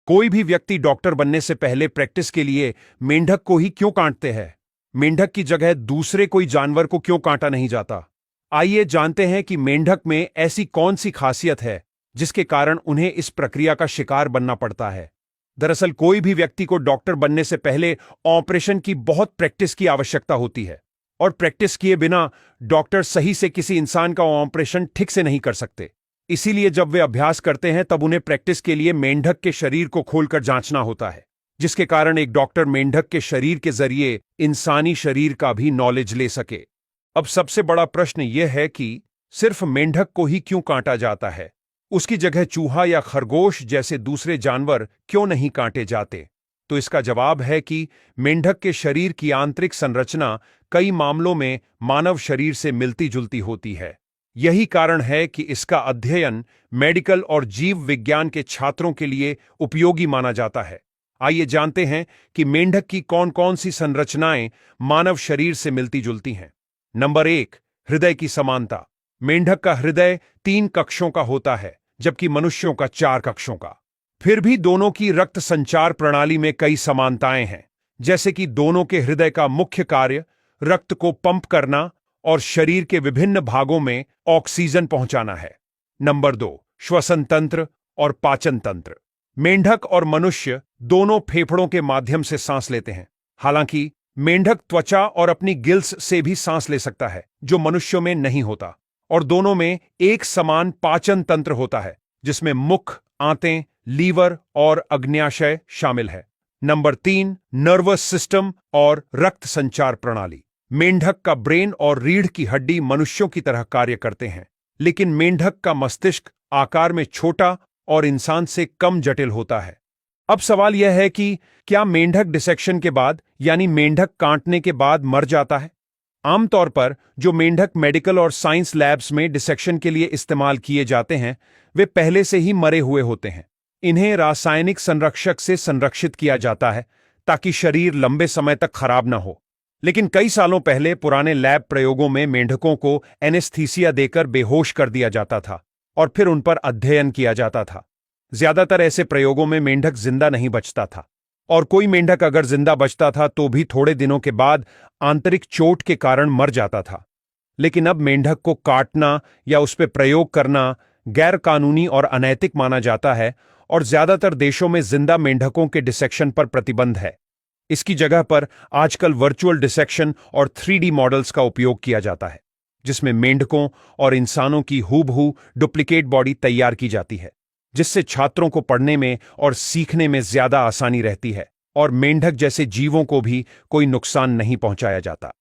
कोई भी व्यक्ति डॉक्टर बनने से पहले प्रैक्टिस के लिए मेंढक को ही क्यों काटते हैं? मेंढक की जगह दूसरे कोई जानवर को क्यों काटा नहीं जाता? आइए जानते हैं कि मेंढक में ऐसी कौन सी खासियत है जिसके कारण उन्हें इस प्रक्रिया का शिकार बनना पड़ता है। दरअसल कोई भी व्यक्ति को डॉक्टर बनने से पहले ऑपरेशन की बहुत प्रैक्टिस की आवश्यकता होती है, और प्रैक्टिस किए बिना डॉक्टर सही से किसी इंसान का ऑपरेशन ठीक से नहीं कर सकते। इसीलिए जब वे अभ्यास करते हैं तब उन्हें प्रैक्टिस के लिए मेंढक के शरीर को खोलकर जांचना होता है, जिसके कारण एक डॉक्टर मेंढक के शरीर के जरिए इंसानी शरीर का भी नॉलेज ले सके। अब सबसे बड़ा प्रश्न यह है कि सिर्फ मेंढक को ही क्यों काटा जाता है? उसकी जगह चूहा या खरगोश जैसे दूसरे जानवर क्यों नहीं काटे जाते? तो इसका जवाब है कि मेंढक के शरीर की आंतरिक संरचना कई मामलों में मानव शरीर से मिलती जुलती होती है। यही कारण है कि इसका अध्ययन मेडिकल और जीव विज्ञान के छात्रों के लिए उपयोगी माना जाता है। आइए जानते हैं कि मेंढक की कौन कौन सी संरचनाएं मानव शरीर से मिलती जुलती हैं। नंबर 1, हृदय की समानता। मेंढक का हृदय 3 कक्षों का होता है, जबकि मनुष्यों का 4 कक्षों का। फिर भी दोनों की रक्त संचार प्रणाली में कई समानताएं हैं, जैसे कि दोनों के हृदय का मुख्य कार्य रक्त को पंप करना और शरीर के विभिन्न भागों में ऑक्सीजन पहुंचाना है। नंबर 2, श्वसन तंत्र और पाचन तंत्र। मेंढक और मनुष्य दोनों फेफड़ों के माध्यम से सांस लेते हैं। हालांकि मेंढक त्वचा और अपनी गिल्स से भी सांस ले सकता है, जो मनुष्यों में नहीं होता। और दोनों में एक समान पाचन तंत्र होता है, जिसमें मुख, आंतें, लीवर और अग्न्याशय शामिल है। नंबर 3, नर्वस सिस्टम और रक्त संचार प्रणाली। मेंढक का ब्रेन और रीढ़ की हड्डी मनुष्यों की तरह कार्य करते हैं, लेकिन मेंढक का मस्तिष्क आकार में छोटा और इंसान से कम जटिल होता है। अब सवाल यह है कि क्या मेंढक डिसेक्शन के बाद, यानी मेंढक काटने के बाद, मर जाता है? आमतौर पर जो मेंढक मेडिकल और साइंस लैब्स में डिसेक्शन के लिए इस्तेमाल किए जाते हैं, वे पहले से ही मरे हुए होते हैं। इन्हें रासायनिक संरक्षक से संरक्षित किया जाता है ताकि शरीर लंबे समय तक खराब न हो। लेकिन कई सालों पहले पुराने लैब प्रयोगों में मेंढकों को एनेस्थीसिया देकर बेहोश कर दिया जाता था और फिर उन पर अध्ययन किया जाता था। ज्यादातर ऐसे प्रयोगों में मेंढक जिंदा नहीं बचता था, और कोई मेंढक अगर जिंदा बचता था तो भी थोड़े दिनों के बाद आंतरिक चोट के कारण मर जाता था। लेकिन अब मेंढक को काटना या उस पर प्रयोग करना गैर कानूनी और अनैतिक माना जाता है, और ज्यादातर देशों में जिंदा मेंढकों के डिसेक्शन पर प्रतिबंध है। इसकी जगह पर आजकल वर्चुअल डिसेक्शन और 3D मॉडल्स का उपयोग किया जाता है, जिसमें मेंढकों और इंसानों की हूबहू डुप्लीकेट बॉडी तैयार की जाती है, जिससे छात्रों को पढ़ने में और सीखने में ज्यादा आसानी रहती है, और मेंढक जैसे जीवों को भी कोई नुकसान नहीं पहुंचाया जाता।